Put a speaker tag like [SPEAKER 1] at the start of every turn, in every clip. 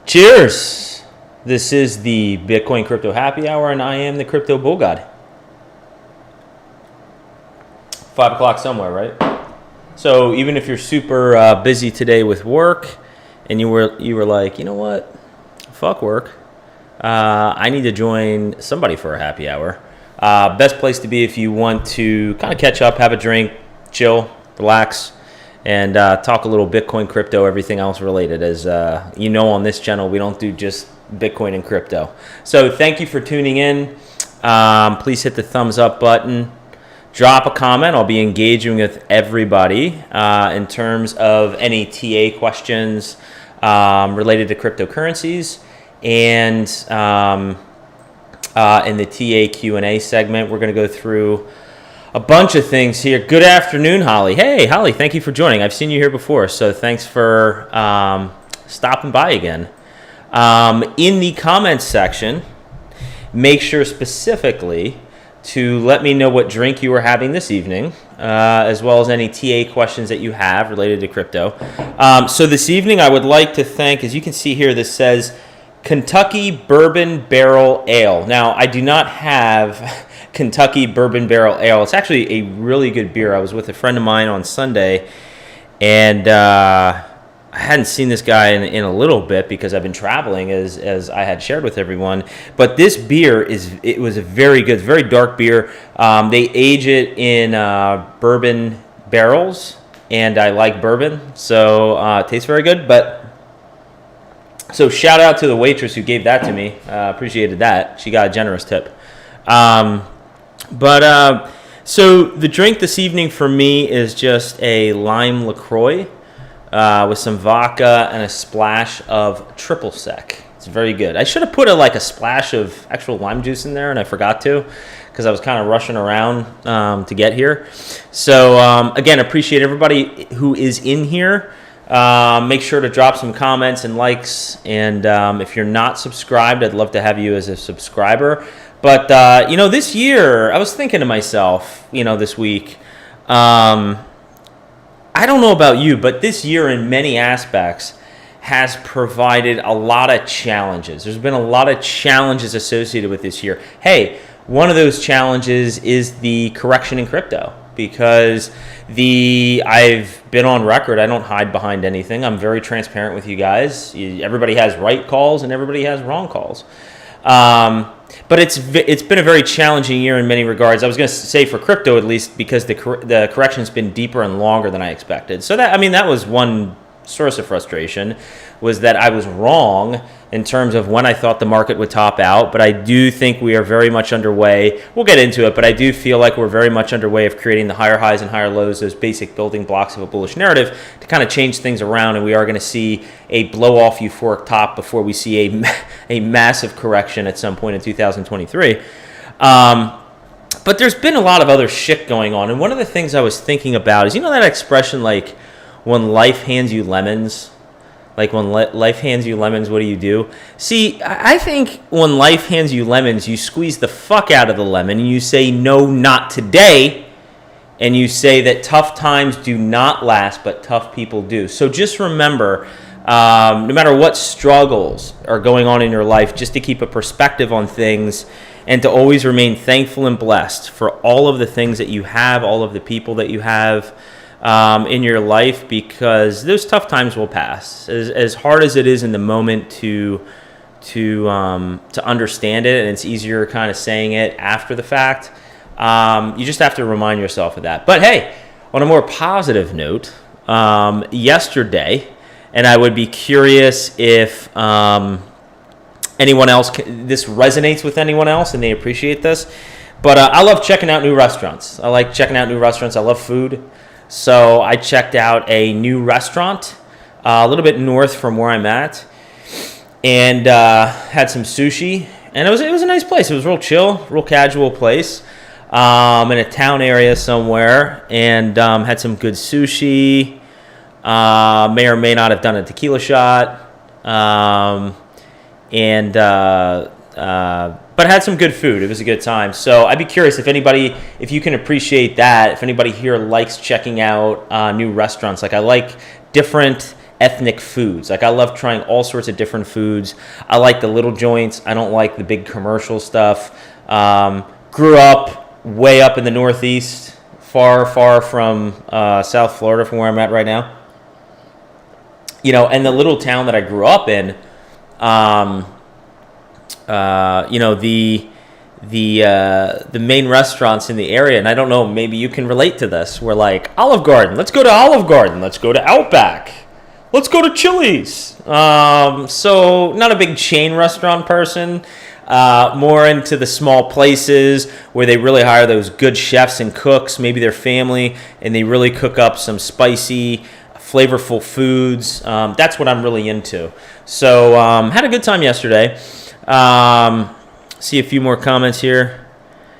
[SPEAKER 1] Cheers! This is the Bitcoin Crypto Happy Hour, and I am the Crypto Bull God. 5 o'clock somewhere, right? So even if you're super busy today with work, and you were like, you know what? Fuck work. I need to join somebody for a happy hour. Best place to be if you want to kind of catch up, have a drink, chill, relax, and talk a little Bitcoin, crypto, everything else related. As you know, on this channel, we don't do just Bitcoin and crypto. So thank you for tuning in. Please hit the thumbs up button. Drop a comment. I'll be engaging with everybody in terms of any TA questions related to cryptocurrencies. And in the TA Q&A segment, we're going to go through a bunch of things here. Good afternoon, Holly. Hey, Holly, thank you for joining. I've seen you here before, so thanks for stopping by again. In the comments section, make sure specifically to let me know what drink you are having this evening, as well as any TA questions that you have related to crypto. So this evening, I would like to thank, as you can see here, this says Kentucky Bourbon Barrel Ale. Now, I do not have Kentucky Bourbon Barrel Ale. It's actually a really good beer. I was with a friend of mine on Sunday, and I hadn't seen this guy in a little bit because I've been traveling, as I had shared with everyone. But this beer it was a very good, very dark beer. They age it in bourbon barrels, and I like bourbon, so it tastes very good. So shout out to the waitress who gave that to me. Appreciated that. She got a generous tip. So the drink this evening for me is just a lime LaCroix with some vodka and a splash of triple sec. It's very good. I should have put a splash of actual lime juice in there, and I forgot to because I was kind of rushing around to get here. So again, appreciate everybody who is in here. Make sure to drop some comments and likes. And if you're not subscribed, I'd love to have you as a subscriber. But, this year, I was thinking to myself, this week, I don't know about you, but this year in many aspects has provided a lot of challenges. There's been a lot of challenges associated with this year. Hey, one of those challenges is the correction in crypto, because I've been on record. I don't hide behind anything. I'm very transparent with you guys. Everybody has right calls and everybody has wrong calls. But it's been a very challenging year in many regards. I was going to say for crypto at least, because the correction's been deeper and longer than I expected. So that was one source of frustration, was that I was wrong in terms of when I thought the market would top out. But I do think we are very much underway. We'll get into it, but I do feel like we're very much underway of creating the higher highs and higher lows, those basic building blocks of a bullish narrative, to kind of change things around. And we are going to see a blow-off euphoric top before we see a massive correction at some point in 2023. But there's been a lot of other shit going on. And one of the things I was thinking about is, that expression, like, when life hands you lemons? Like, when life hands you lemons, what do you do? See, I think when life hands you lemons, you squeeze the fuck out of the lemon and you say, no, not today. And you say that tough times do not last, but tough people do. So just remember, no matter what struggles are going on in your life, just to keep a perspective on things and to always remain thankful and blessed for all of the things that you have, all of the people that you have in your life, because those tough times will pass. As hard as it is in the moment to understand it, and it's easier kind of saying it after the fact, you just have to remind yourself of that. But hey, on a more positive note, yesterday, and I would be curious if anyone else, this resonates with anyone else and they appreciate this, but I love checking out new restaurants. I like checking out new restaurants. I love food. So I checked out a new restaurant a little bit north from where I'm at, and had some sushi. And it was a nice place. It was real chill, real casual place in a town area somewhere, and had some good sushi. May or may not have done a tequila shot, but had some good food. It was a good time. So I'd be curious if you can appreciate that, if anybody here likes checking out new restaurants. Like, I like different ethnic foods. Like I love trying all sorts of different foods. I like the little joints. I don't like the big commercial stuff. Grew up way up in the Northeast, far from South Florida, from where I'm at right now. And the little town that I grew up in, the main restaurants in the area, and I don't know, maybe you can relate to this, were like Olive Garden. Let's go to Olive Garden. Let's go to Outback. Let's go to Chili's. So not a big chain restaurant person. More into the small places where they really hire those good chefs and cooks, maybe their family, and they really cook up some spicy, flavorful foods. That's what I'm really into. So had a good time yesterday. See a few more comments here.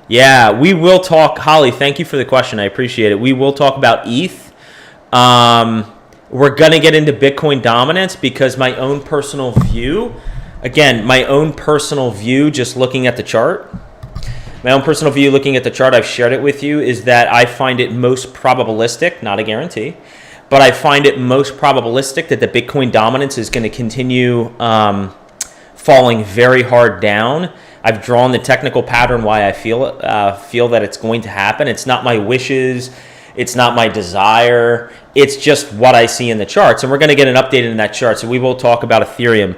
[SPEAKER 1] Yeah, we will talk. Holly, thank you for the question. I appreciate it. We will talk about ETH. We're going to get into Bitcoin dominance because my own personal view, just looking at the chart, I've shared it with you, is that I find it most probabilistic, not a guarantee, but I find it most probabilistic that the Bitcoin dominance is going to continue falling very hard down. I've drawn the technical pattern why I feel that it's going to happen. It's not my wishes. It's not my desire. It's just what I see in the charts. And we're going to get an update in that chart. So we will talk about Ethereum.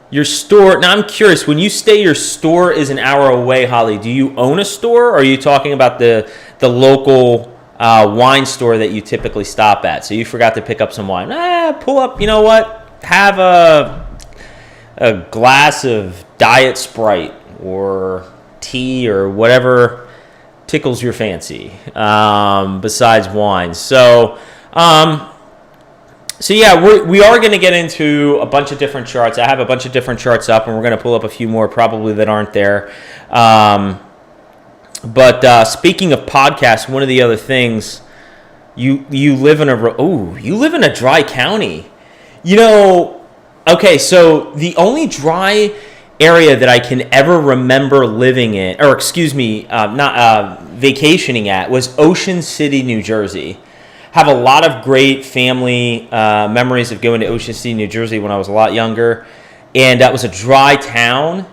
[SPEAKER 1] Your store. Now I'm curious. When you say your store is an hour away, Holly, do you own a store? Or are you talking about the local wine store that you typically stop at? So you forgot to pick up some wine. Pull up. You know what? Have a glass of Diet Sprite or tea or whatever tickles your fancy besides wine. So yeah, we are going to get into a bunch of different charts. I have a bunch of different charts up, and we're going to pull up a few more probably that aren't there. But speaking of podcasts, one of the other things, you live in a dry county. Okay, so the only dry area that I can ever remember living in, vacationing at, was Ocean City, New Jersey. Have a lot of great family memories of going to Ocean City, New Jersey when I was a lot younger. And that was a dry town.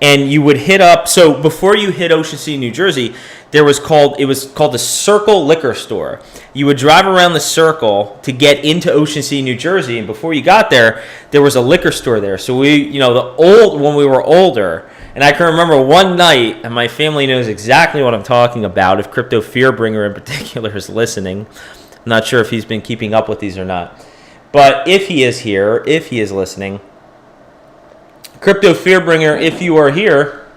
[SPEAKER 1] And you would hit up, so before you hit Ocean City, New Jersey, it was called the Circle Liquor Store. You would drive around the Circle to get into Ocean City, New Jersey, and before you got there, there was a liquor store there. So when we were older, and I can remember one night, and my family knows exactly what I'm talking about, if Crypto Fearbringer in particular is listening. I'm not sure if he's been keeping up with these or not. But if he is listening, Crypto Fearbringer, if you are here,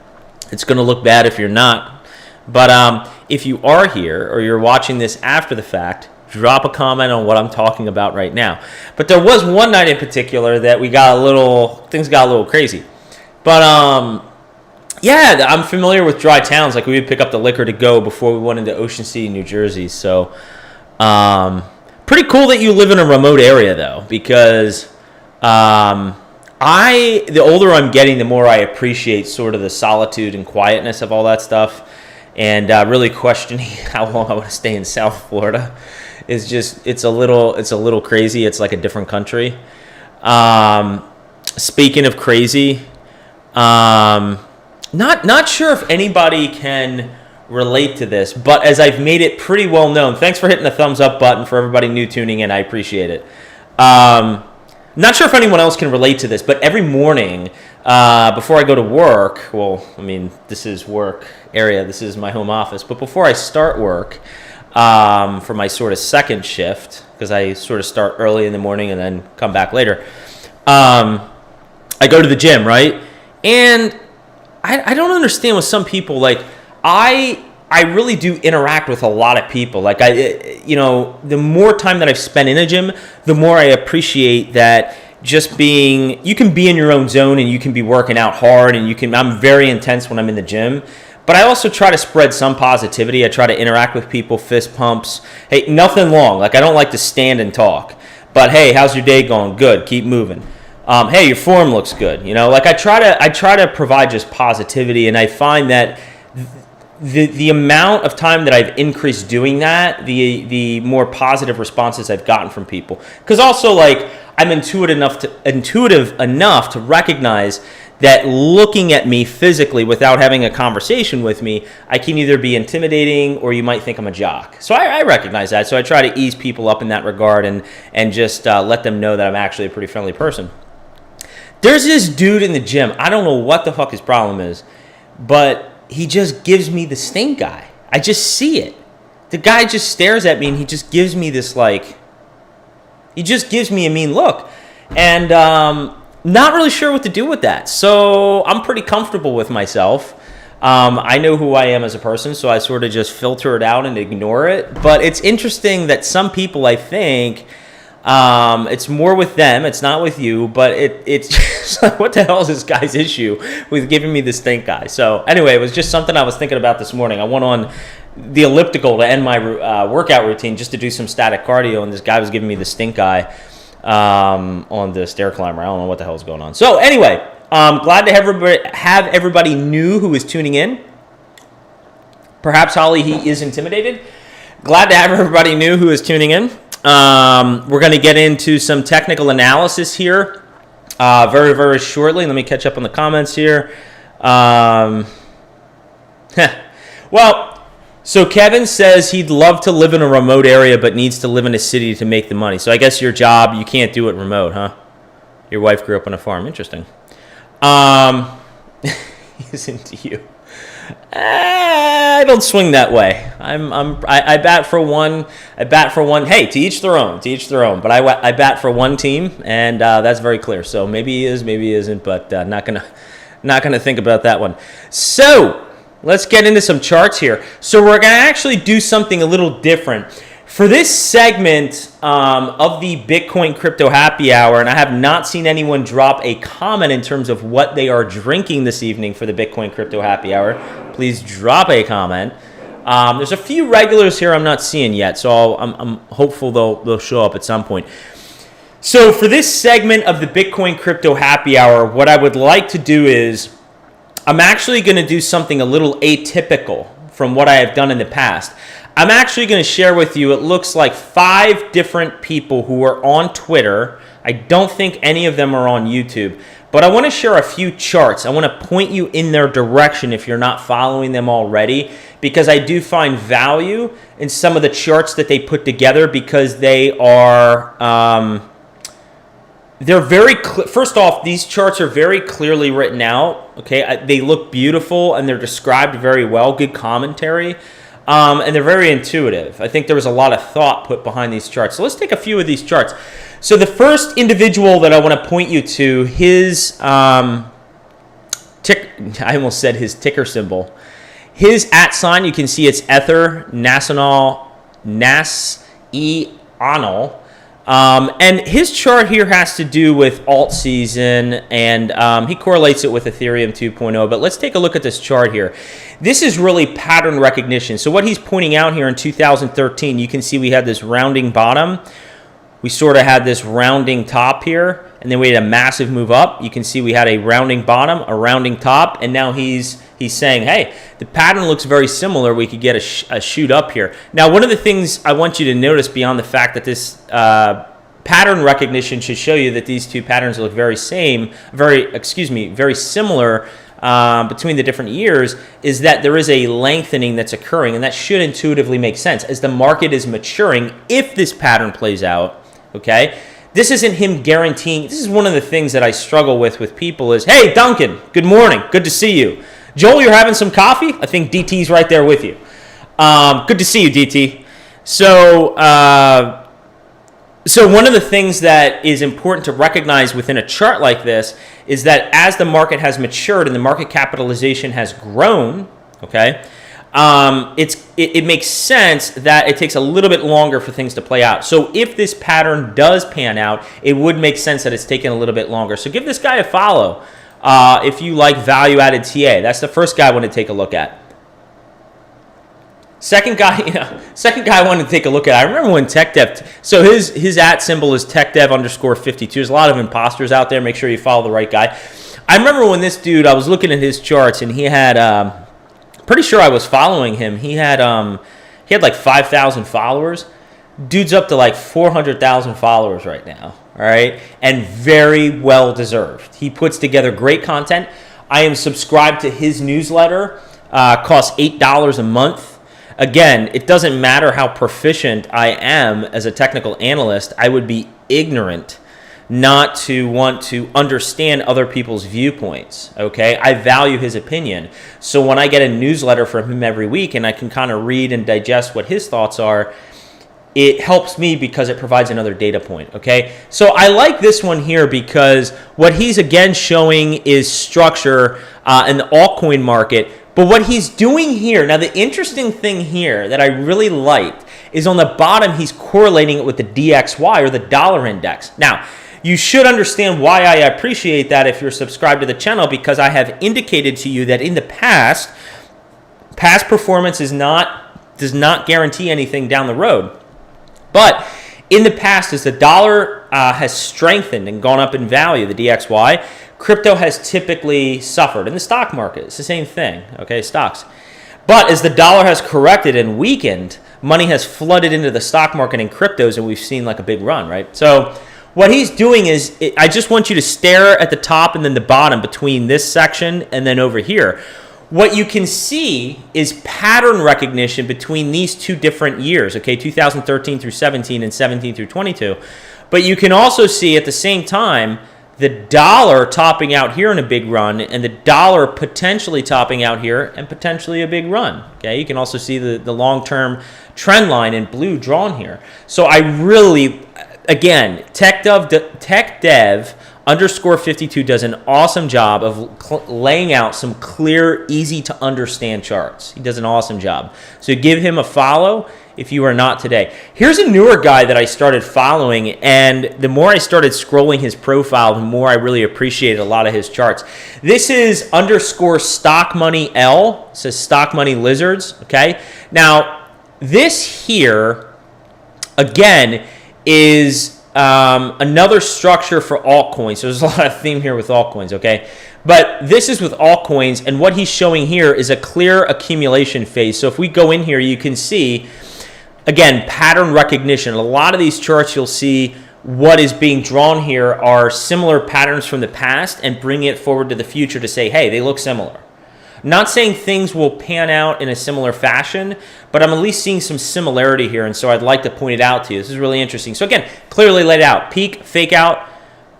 [SPEAKER 1] it's going to look bad if you're not. But if you are here or you're watching this after the fact, drop a comment on what I'm talking about right now. But there was one night in particular that things got a little crazy. But yeah, I'm familiar with dry towns. Like we would pick up the liquor to go before we went into Ocean City, New Jersey. So pretty cool that you live in a remote area though, because the older I'm getting, the more I appreciate sort of the solitude and quietness of all that stuff, and really questioning how long I want to stay in South Florida is just it's a little crazy. It's like a different country. Speaking of crazy, not sure if anybody can relate to this, but as I've made it pretty well known. Thanks for hitting the thumbs up button for everybody new tuning in. I appreciate it. Not sure if anyone else can relate to this, but every morning before I go to work, this is work area, this is my home office, but before I start work for my sort of second shift, because I sort of start early in the morning and then come back later, I go to the gym, right? And I don't understand with some people, like, I really do interact with a lot of people. Like the more time that I've spent in a gym, the more I appreciate that you can be in your own zone and you can be working out hard and I'm very intense when I'm in the gym, but I also try to spread some positivity. I try to interact with people, fist pumps. Hey, nothing long. Like I don't like to stand and talk, but hey, how's your day going? Good. Keep moving. Hey, your form looks good. Like I try to provide just positivity, and I find that the amount of time that I've increased doing that, the more positive responses I've gotten from people. Because also, like, I'm intuitive enough to recognize that looking at me physically without having a conversation with me, I can either be intimidating or you might think I'm a jock. So I recognize that. So I try to ease people up in that regard and just let them know that I'm actually a pretty friendly person. There's this dude in the gym. I don't know what the fuck his problem is, but he just gives me the stink eye. I just see it. The guy just stares at me and he just gives me this, like, he just gives me a mean look. And not really sure what to do with that. So I'm pretty comfortable with myself. I know who I am as a person, so I sort of just filter it out and ignore it. But it's interesting that some people, I think, it's more with them, it's not with you, but it's just like, what the hell is this guy's issue with giving me this stink eye? So anyway, it was just something I was thinking about this morning. I went on the elliptical to end my workout routine just to do some static cardio, and this guy was giving me the stink eye on the stair climber. I don't know what the hell is going on. So anyway, glad to have everybody new who is tuning in. Perhaps, Holly, he is intimidated. Glad to have everybody new who is tuning in. We're going to get into some technical analysis here very, very shortly. Let me catch up on the comments here. Well, so Kevin says he'd love to live in a remote area but needs to live in a city to make the money. So I guess your job, you can't do it remote, huh? Your wife grew up on a farm. Interesting. Isn't you? I don't swing that way. I bat for one. Hey, to each their own. But I bat for one team, and that's very clear. So maybe he is, maybe he isn't. But not gonna think about that one. So let's get into some charts here. So we're gonna actually do something a little different for this segment of the Bitcoin Crypto Happy Hour, and I have not seen anyone drop a comment in terms of what they are drinking this evening for the Bitcoin Crypto Happy Hour. Please drop a comment. There's a few regulars here I'm not seeing yet, so I'm hopeful they'll show up at some point. So for this segment of the Bitcoin Crypto Happy Hour, what I would like to do is I'm actually going to do something a little atypical from what I have done in the past. I'm actually going to share with you, it looks like 5 different people who are on Twitter. I don't think any of them are on YouTube, but I want to share a few charts. I want to point you in their direction if you're not following them already, because I do find value in some of the charts that they put together because they are, they're very, first off, these charts are very clearly written out, okay? They look beautiful and they're described very well, good commentary. And they're very intuitive. I think there was a lot of thought put behind these charts. So let's take a few of these charts. So the first individual that I want to point you to, his I almost said his ticker symbol. His @ you can see it's Ether Nacional. And his chart here has to do with alt season, and he correlates it with Ethereum 2.0. But let's take a look at this chart here. This is really pattern recognition. So what he's pointing out here in 2013, you can see we had this rounding bottom. We sort of had this rounding top here, and then we had a massive move up. You can see we had a rounding bottom, a rounding top, and now he's saying, hey, the pattern looks very similar. We could get a shoot up here. Now, one of the things I want you to notice beyond the fact that this pattern recognition should show you that these two patterns look very similar between the different years, is that there is a lengthening that's occurring, and that should intuitively make sense as the market is maturing if this pattern plays out, okay? This isn't him guaranteeing. This is one of the things that I struggle with people is, hey, Duncan, good morning. Good to see you. Joel, you're having some coffee? I think DT's right there with you. Good to see you, DT. So one of the things that is important to recognize within a chart like this is that as the market has matured and the market capitalization has grown, okay, it makes sense that it takes a little bit longer for things to play out. So if this pattern does pan out, it would make sense that it's taken a little bit longer. So give this guy a follow if you like value-added TA. That's the first guy I want to take a look at. Second guy I wanted to take a look at. I remember when TechDev. So his @ symbol is TechDev_52. There's a lot of imposters out there. Make sure you follow the right guy. I remember when this dude. I was looking at his charts, and he had Pretty sure I was following him. He had like 5,000 followers. Dude's up to like 400,000 followers right now. All right, and very well deserved. He puts together great content. I am subscribed to his newsletter. Costs $8 a month. Again, it doesn't matter how proficient I am as a technical analyst. I would be ignorant not to want to understand other people's viewpoints, okay? I value his opinion. So when I get a newsletter from him every week and I can kind of read and digest what his thoughts are, it helps me because it provides another data point, okay? So I like this one here because what he's again showing is structure in the altcoin market. But what he's doing here, now the interesting thing here that I really liked is on the bottom, he's correlating it with the DXY or the dollar index. Now, you should understand why I appreciate that if you're subscribed to the channel, because I have indicated to you that in the past performance does not guarantee anything down the road. But in the past, as the dollar has strengthened and gone up in value, the DXY, crypto has typically suffered. In the stock market, it's the same thing, okay, stocks. But as the dollar has corrected and weakened, money has flooded into the stock market and cryptos, and we've seen like a big run, right? So what he's doing is, I just want you to stare at the top and then the bottom between this section and then over here. What you can see is pattern recognition between these two different years, okay, 2013 through 17 and 17 through 22. But you can also see at the same time the dollar topping out here in a big run and the dollar potentially topping out here and potentially a big run. Okay, you can also see the long-term trend line in blue drawn here. So I really, again, TechDev_52 does an awesome job of laying out some clear, easy to understand charts. He does an awesome job. So give him a follow if you are not today. Here's a newer guy that I started following, and the more I started scrolling his profile, the more I really appreciated a lot of his charts. This is _StockMoneyL. It says Stock Money Lizards, okay? Now, this here, again, is another structure for altcoins. So there's a lot of theme here with altcoins, okay? But this is with altcoins, and what he's showing here is a clear accumulation phase. So if we go in here, you can see, again, pattern recognition. A lot of these charts, you'll see what is being drawn here are similar patterns from the past and bring it forward to the future to say, hey, they look similar. Not saying things will pan out in a similar fashion, but I'm at least seeing some similarity here, and so I'd like to point it out to you. This is really interesting. So again, clearly laid out. Peak, fake out,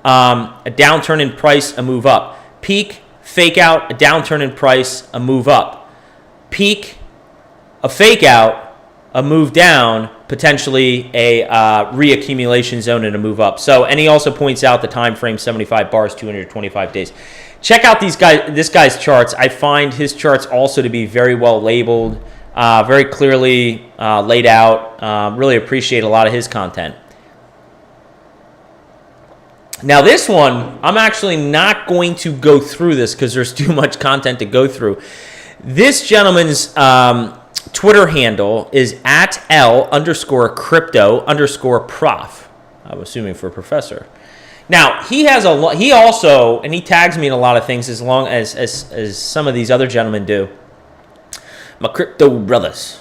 [SPEAKER 1] a downturn in price, a move up. Peak, fake out, a downturn in price, a move up. Peak, a fake out, a move down, potentially a reaccumulation zone and a move up. So, and he also points out the time frame, 75 bars, 225 days. Check out this guy's charts. I find his charts also to be very well labeled, very clearly laid out. Really appreciate a lot of his content. Now this one, I'm actually not going to go through this because there's too much content to go through. This gentleman's Twitter handle is @L_crypto_prof. I'm assuming for professor. Now he has he also, and he tags me in a lot of things as long as some of these other gentlemen do. My crypto brothers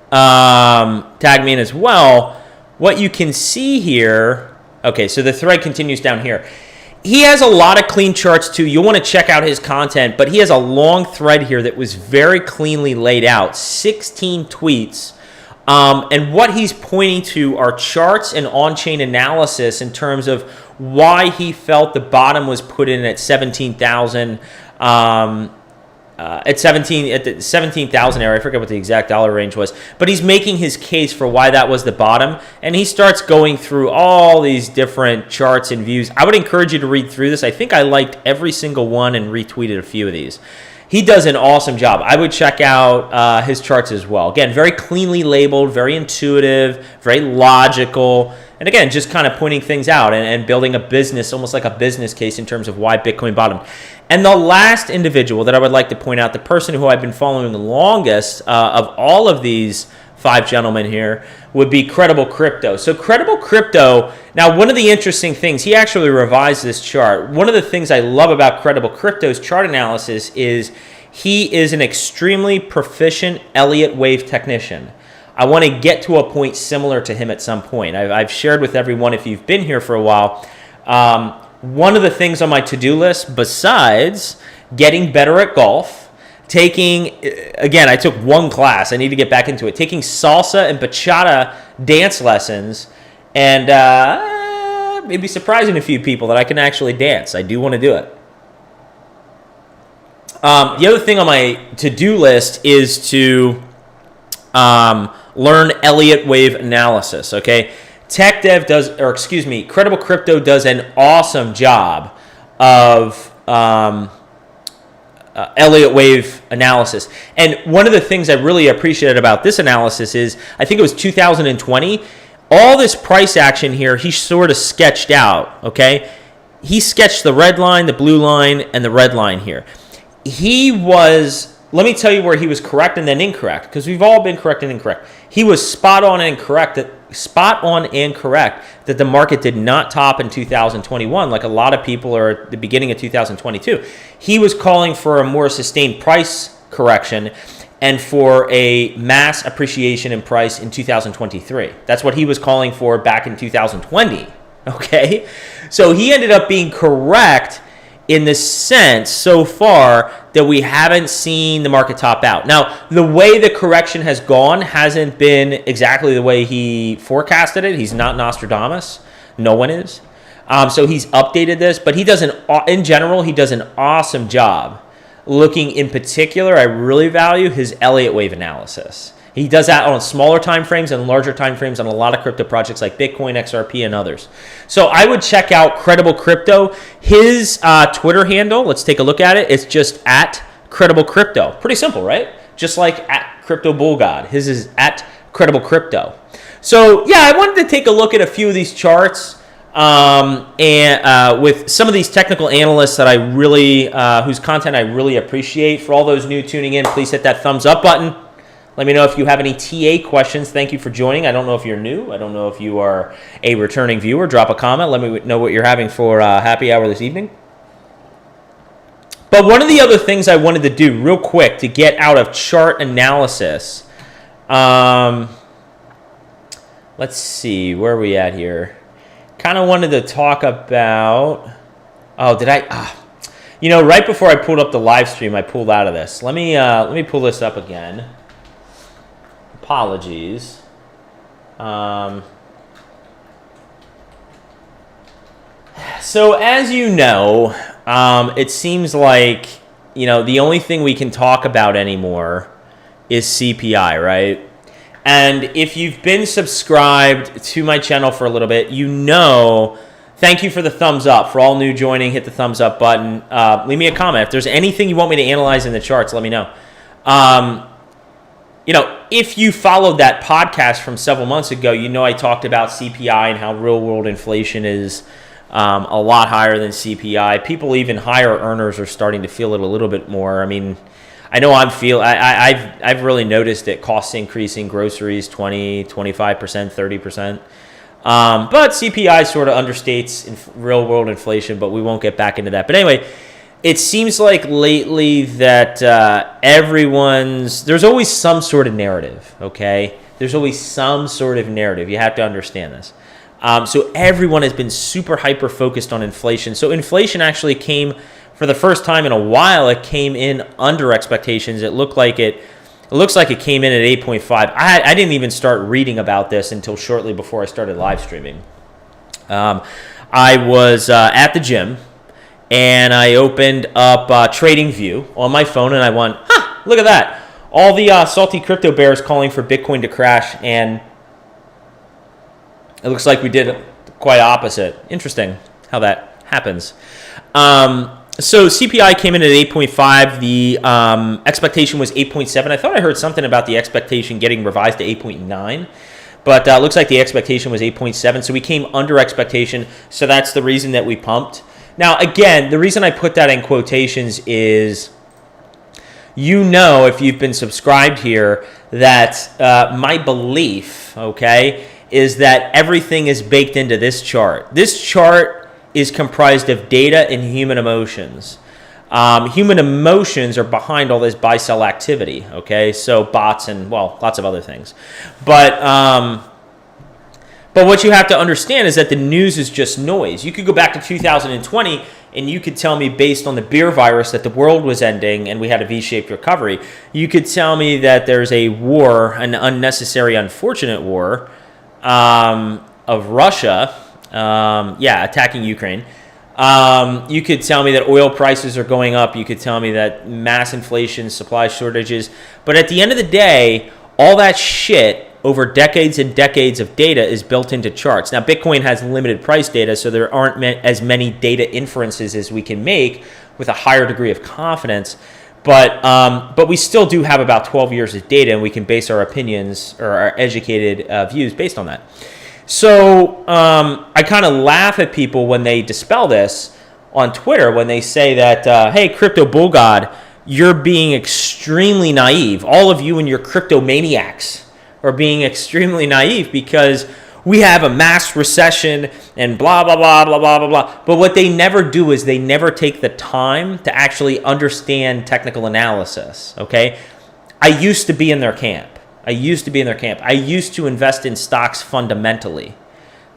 [SPEAKER 1] tag me in as well. What you can see here. Okay, so the thread continues down here. He has a lot of clean charts too. You'll want to check out his content, but he has a long thread here that was very cleanly laid out, 16 tweets. And what he's pointing to are charts and on-chain analysis in terms of why he felt the bottom was put in at 17,000. At the 17,000 area, I forget what the exact dollar range was, but he's making his case for why that was the bottom, and he starts going through all these different charts and views. I would encourage you to read through this. I think I liked every single one and retweeted a few of these. He does an awesome job. I would check out his charts as well. Again, very cleanly labeled, very intuitive, very logical, and again, just kind of pointing things out and building a business, almost like a business case in terms of why Bitcoin bottomed. And the last individual that I would like to point out, the person who I've been following the longest of all of these 5 gentlemen here, would be Credible Crypto. So Credible Crypto, now one of the interesting things, he actually revised this chart. One of the things I love about Credible Crypto's chart analysis is he is an extremely proficient Elliott wave technician. I want to get to a point similar to him at some point. I've shared with everyone, if you've been here for a while, one of the things on my to-do list, besides getting better at golf, again, I took one class. I need to get back into it. Taking salsa and bachata dance lessons, and maybe surprising a few people that I can actually dance. I do want to do it. The other thing on my to-do list is to learn Elliott wave analysis, okay? Credible Crypto does an awesome job of Elliott wave analysis. And one of the things I really appreciated about this analysis is, I think it was 2020, all this price action here, he sort of sketched out, okay? He sketched the red line, the blue line, and the red line here. Let me tell you where he was correct and then incorrect, because we've all been correct and incorrect. He was spot on and correct that the market did not top in 2021, like a lot of people are at the beginning of 2022. He was calling for a more sustained price correction and for a mass appreciation in price in 2023. That's what he was calling for back in 2020, okay? So he ended up being correct in the sense so far that we haven't seen the market top out. Now, the way the correction has gone hasn't been exactly the way he forecasted it. He's not Nostradamus. No one is. So he's updated this, but he does in general, he does an awesome job. Looking in particular, I really value his Elliott wave analysis. He does that on smaller time frames and larger time frames on a lot of crypto projects like Bitcoin, XRP, and others. So I would check out Credible Crypto. His Twitter handle, let's take a look at it. It's just at Credible Crypto. Pretty simple, right? Just like at Crypto Bull God. His is at Credible Crypto. So yeah, I wanted to take a look at a few of these charts and with some of these technical analysts that I really, whose content I really appreciate. For all those new tuning in, please hit that thumbs up button. Let me know if you have any TA questions. Thank you for joining. I don't know if you're new. I don't know if you are a returning viewer. Drop a comment. Let me know what you're having for happy hour this evening. But one of the other things I wanted to do real quick to get out of chart analysis, let's see, where are we at here? Kind of wanted to talk about, right before I pulled up the live stream, I pulled out of this. Let me pull this up again. Apologies. So as you know, it seems like, the only thing we can talk about anymore is CPI, right? And if you've been subscribed to my channel for a little bit, thank you for the thumbs up. For all new joining, hit the thumbs up button. Leave me a comment. If there's anything you want me to analyze in the charts, let me know. If you followed that podcast from several months ago, I talked about CPI and how real-world inflation is a lot higher than CPI. People even higher earners are starting to feel it a little bit more. I mean, I know I've really noticed it. Costs increasing, groceries 20, 25%, 30%. But CPI sort of understates real-world inflation, but we won't get back into that. But anyway, it seems like lately that there's always some sort of narrative, okay? There's always some sort of narrative. You have to understand this. So everyone has been super hyper-focused on inflation. So inflation actually came, for the first time in a while, it came in under expectations. It looks like it came in at 8.5. I didn't even start reading about this until shortly before I started live streaming. I was at the gym, and I opened up TradingView on my phone, and I went, look at that. All the salty crypto bears calling for Bitcoin to crash, and it looks like we did quite opposite. Interesting how that happens. So CPI came in at 8.5. The expectation was 8.7. I thought I heard something about the expectation getting revised to 8.9. But it looks like the expectation was 8.7. So we came under expectation. So that's the reason that we pumped. Now, again, the reason I put that in quotations is, if you've been subscribed here, that my belief, okay, is that everything is baked into this chart. This chart is comprised of data and human emotions. Human emotions are behind all this buy-sell activity, okay? So bots and, well, lots of other things. But what you have to understand is that the news is just noise. You could go back to 2020 and you could tell me based on the beer virus that the world was ending and we had a V-shaped recovery. You could tell me that there's a war, an unnecessary, unfortunate war of Russia, attacking Ukraine. You could tell me that oil prices are going up. You could tell me that mass inflation, supply shortages. But at the end of the day, all that shit over decades and decades of data is built into charts. Now, Bitcoin has limited price data, so there aren't as many data inferences as we can make with a higher degree of confidence. But we still do have about 12 years of data, and we can base our opinions or our educated views based on that. So I kind of laugh at people when they dispel this on Twitter, when they say that, hey, crypto bull god, you're being extremely naive. All of you and your crypto maniacs are being extremely naive because we have a mass recession and blah, blah, blah, blah, blah, blah, blah. But what they never do is they never take the time to actually understand technical analysis, okay? I used to be in their camp. I used to invest in stocks fundamentally.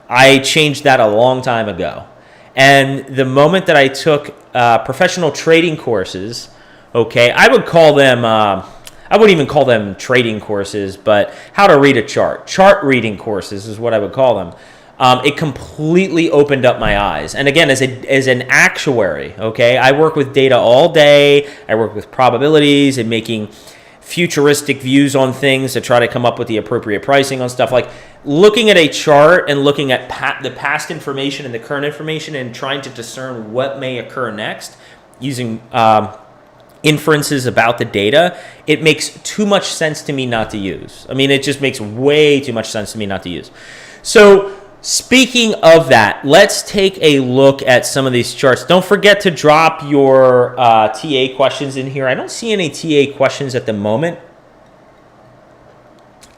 [SPEAKER 1] I changed that a long time ago. And the moment that I took professional trading courses, okay, I wouldn't even call them trading courses, but how to read a chart. Chart reading courses is what I would call them. It completely opened up my eyes. And again, as an actuary, okay, I work with data all day. I work with probabilities and making futuristic views on things to try to come up with the appropriate pricing on stuff. Like looking at a chart and looking at the past information and the current information and trying to discern what may occur next using inferences about the data, it makes too much sense to me not to use. I mean, it just makes way too much sense to me not to use. So speaking of that, let's take a look at some of these charts. Don't forget to drop your TA questions in here. I don't see any TA questions at the moment.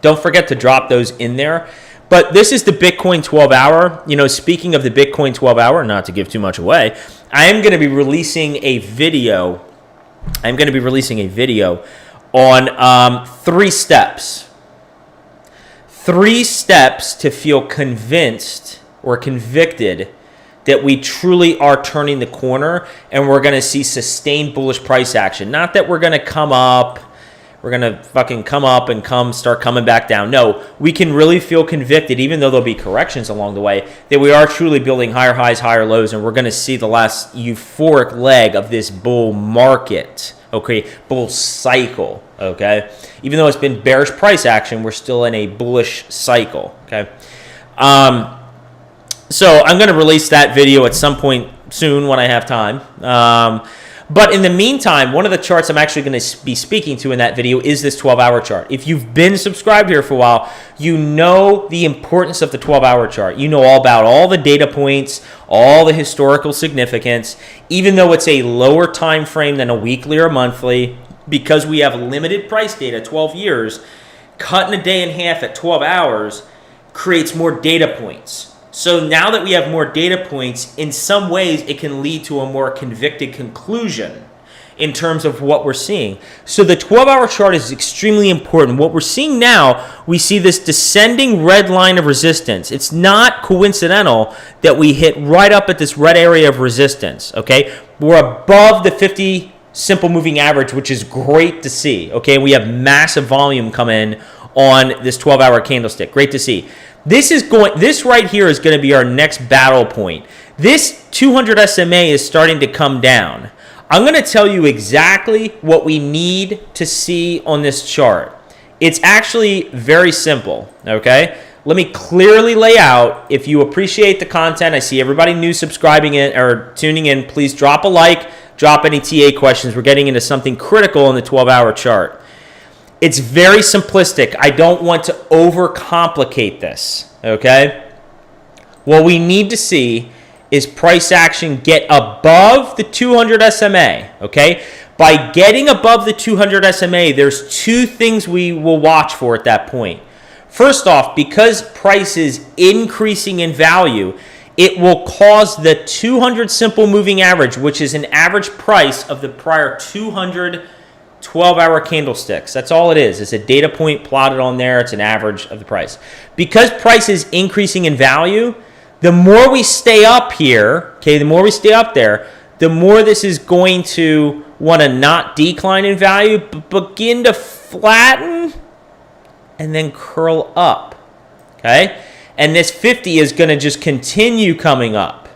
[SPEAKER 1] Don't forget to drop those in there. But this is the Bitcoin 12-hour. You know, speaking of the Bitcoin 12-hour, not to give too much away, I am going to be releasing a video. On 3 steps. 3 steps to feel convinced or convicted that we truly are turning the corner and we're going to see sustained bullish price action. Not that we're going to come up, and start coming back down. No, we can really feel convicted, even though there'll be corrections along the way, that we are truly building higher highs, higher lows, and we're going to see the last euphoric leg of this bull market. Okay, bull cycle, okay? Even though it's been bearish price action, we're still in a bullish cycle, okay? So I'm going to release that video at some point soon when I have time. But in the meantime, one of the charts I'm actually going to be speaking to in that video is this 12-hour chart. If you've been subscribed here for a while, you know the importance of the 12-hour chart. You know all about all the data points, all the historical significance, even though it's a lower time frame than a weekly or monthly, because we have limited price data, 12 years, cutting a day in half at 12 hours creates more data points. So now that we have more data points, in some ways it can lead to a more convicted conclusion in terms of what we're seeing. So the 12-hour chart is extremely important. What we're seeing now, we see this descending red line of resistance. It's not coincidental that we hit right up at this red area of resistance, okay? We're above the 50 simple moving average, which is great to see, okay? We have massive volume come in on this 12-hour candlestick. Great to see. This right here is going to be our next battle point. This 200 SMA is starting to come down. I'm going to tell you exactly what we need to see on this chart. It's actually very simple, okay? Let me clearly lay out. If you appreciate the content, I see everybody new subscribing in or tuning in, please drop a like, drop any TA questions. We're getting into something critical in the 12-hour chart. It's very simplistic. I don't want to overcomplicate this, okay? What we need to see is price action get above the 200 SMA, okay? By getting above the 200 SMA, there's 2 things we will watch for at that point. First off, because price is increasing in value, it will cause the 200 simple moving average, which is an average price of the prior 200 12-hour candlesticks. That's all it is. It's a data point plotted on there. It's an average of the price. Because price is increasing in value, the more we stay up here, okay, the more we stay up there, the more this is going to want to not decline in value, but begin to flatten and then curl up, okay? And this 50 is going to just continue coming up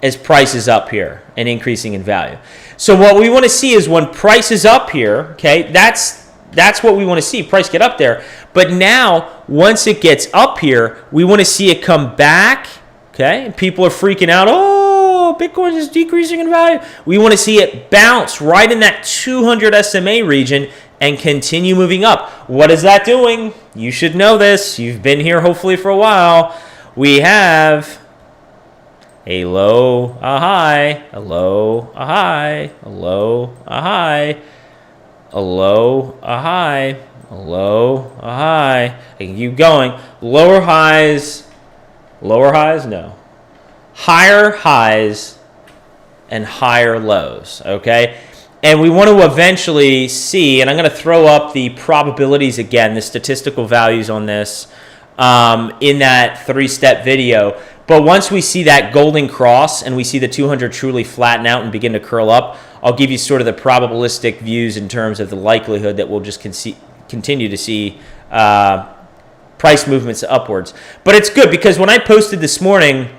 [SPEAKER 1] as price is up here and increasing in value. So what we want to see is when price is up here, okay, that's what we want to see, price get up there. But now, once it gets up here, we want to see it come back, okay? And people are freaking out, oh, Bitcoin is decreasing in value. We want to see it bounce right in that 200 SMA region and continue moving up. What is that doing? You should know this. You've been here hopefully for a while. We have a low, a high, a low, a high, a low, a high, a low, a high, a low, a high. I can keep going. Lower highs, no. Higher highs and higher lows, okay? And we want to eventually see, and I'm going to throw up the probabilities again, the statistical values on this in that 3-step video. But once we see that golden cross and we see the 200 truly flatten out and begin to curl up, I'll give you sort of the probabilistic views in terms of the likelihood that we'll just continue to see price movements upwards. But it's good because when I posted this morning,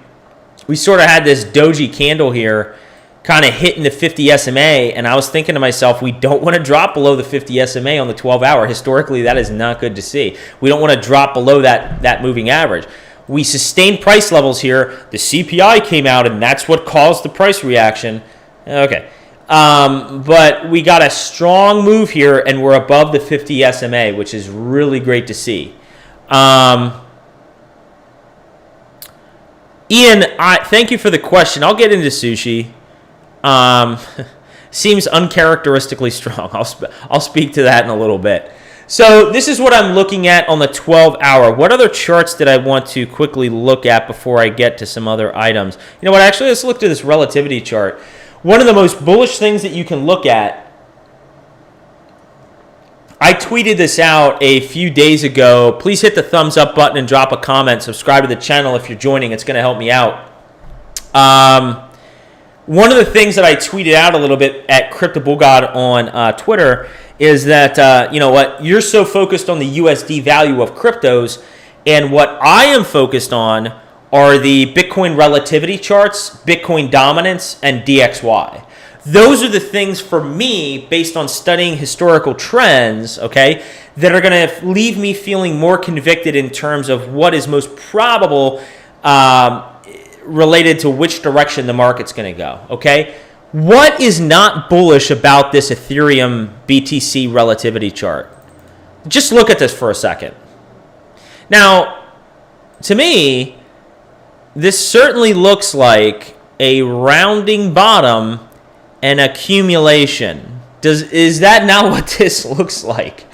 [SPEAKER 1] we sort of had this doji candle here kind of hitting the 50 SMA, and I was thinking to myself, we don't want to drop below the 50 SMA on the 12-hour. Historically, that is not good to see. We don't want to drop below that moving average. We sustained price levels here. The CPI came out, and that's what caused the price reaction. Okay. But we got a strong move here, and we're above the 50 SMA, which is really great to see. Ian, thank you for the question. I'll get into sushi. Seems uncharacteristically strong. I'll speak to that in a little bit. So this is what I'm looking at on the 12-hour. What other charts did I want to quickly look at before I get to some other items? You know what? Actually, let's look to this relativity chart. One of the most bullish things that you can look at, I tweeted this out a few days ago. Please hit the thumbs up button and drop a comment. Subscribe to the channel if you're joining. It's going to help me out. One of the things that I tweeted out a little bit at CryptoBullGod on Twitter is that, you know what, you're so focused on the USD value of cryptos, and what I am focused on are the Bitcoin relativity charts, Bitcoin dominance, and DXY. Those are the things for me, based on studying historical trends, okay, that are going to leave me feeling more convicted in terms of what is most probable related to which direction the market's going to go, okay? What is not bullish about this Ethereum BTC relativity chart? Just look at this for a second. Now, to me, this certainly looks like a rounding bottom and accumulation. Is that not what this looks like?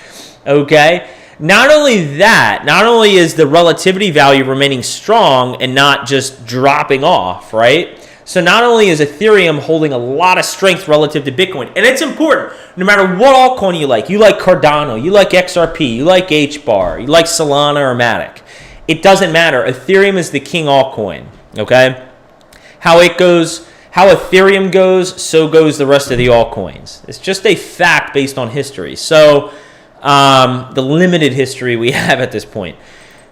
[SPEAKER 1] Okay? Not only that, not only is the relativity value remaining strong and not just dropping off, right? So not only is Ethereum holding a lot of strength relative to Bitcoin, and it's important, no matter what altcoin you like Cardano, you like XRP, you like HBAR, you like Solana or Matic, it doesn't matter. Ethereum is the king altcoin, okay? How Ethereum goes, so goes the rest of the altcoins. It's just a fact based on history. So the limited history we have at this point.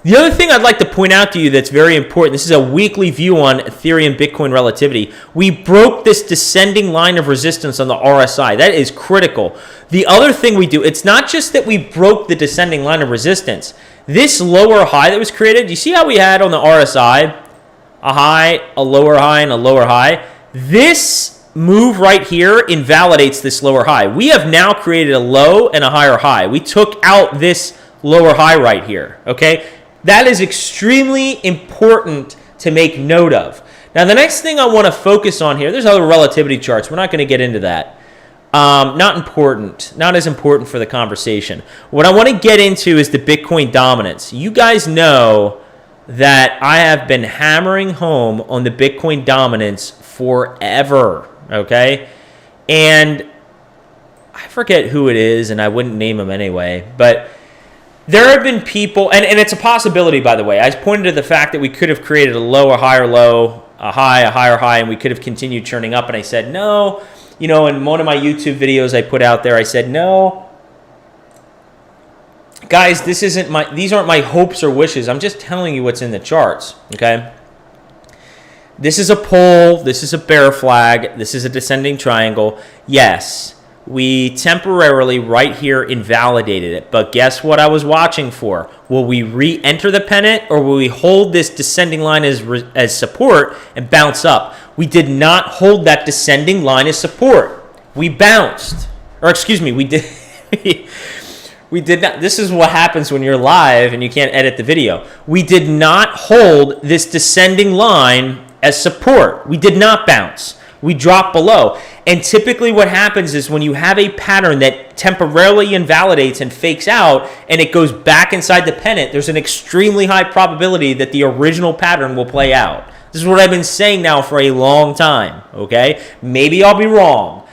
[SPEAKER 1] The other thing I'd like to point out to you that's very important, this is a weekly view on Ethereum Bitcoin relativity. We broke this descending line of resistance on the RSI. That is critical. The other thing we do, it's not just that we broke the descending line of resistance. This lower high that was created, you see how we had on the RSI a high, a lower high, and a lower high? This move right here invalidates this lower high. We have now created a low and a higher high. We took out this lower high right here, okay? That is extremely important to make note of. Now, the next thing I want to focus on here, there's other relativity charts. We're not going to get into that. Not important. Not as important for the conversation. What I want to get into is the Bitcoin dominance. You guys know that I have been hammering home on the Bitcoin dominance forever, okay? And I forget who it is, and I wouldn't name him anyway, but there have been people, and it's a possibility, by the way. I pointed to the fact that we could have created a low, a higher low, a high, a higher high, and we could have continued churning up, and I said, no. You know, in one of my YouTube videos I put out there, I said, no. Guys, these aren't my hopes or wishes. I'm just telling you what's in the charts, okay? This is a pole. This is a bear flag. This is a descending triangle. Yes, we temporarily right here invalidated it. But guess what I was watching for? Will we re-enter the pennant, or will we hold this descending line as support and bounce up? We did not hold that descending line as support. We bounced. Or excuse me, we did... We did not. This is what happens when you're live and you can't edit the video. We did not hold this descending line as support. We did not bounce. We dropped below. And typically what happens is when you have a pattern that temporarily invalidates and fakes out and it goes back inside the pennant, there's an extremely high probability that the original pattern will play out. This is what I've been saying now for a long time, okay? Maybe I'll be wrong.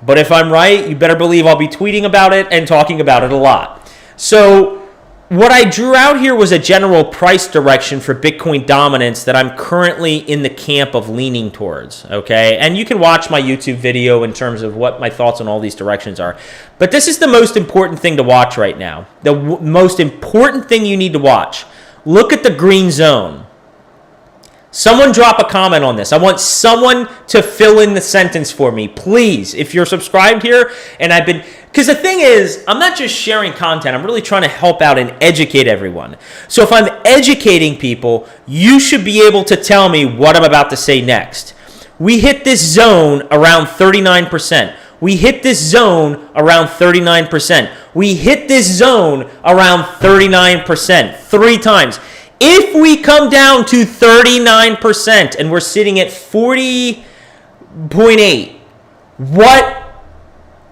[SPEAKER 1] But if I'm right, you better believe I'll be tweeting about it and talking about it a lot. So what I drew out here was a general price direction for Bitcoin dominance that I'm currently in the camp of leaning towards, okay? And you can watch my YouTube video in terms of what my thoughts on all these directions are. But this is the most important thing to watch right now. The most important thing you need to watch. Look at the green zone. Someone drop a comment on this. I want someone to fill in the sentence for me, please. If you're subscribed here, and because the thing is, I'm not just sharing content. I'm really trying to help out and educate everyone. So if I'm educating people, you should be able to tell me what I'm about to say next. We hit this zone around 39%. We hit this zone around 39%. We hit this zone around 39%, 3 times. If we come down to 39% and we're sitting at 40.8, what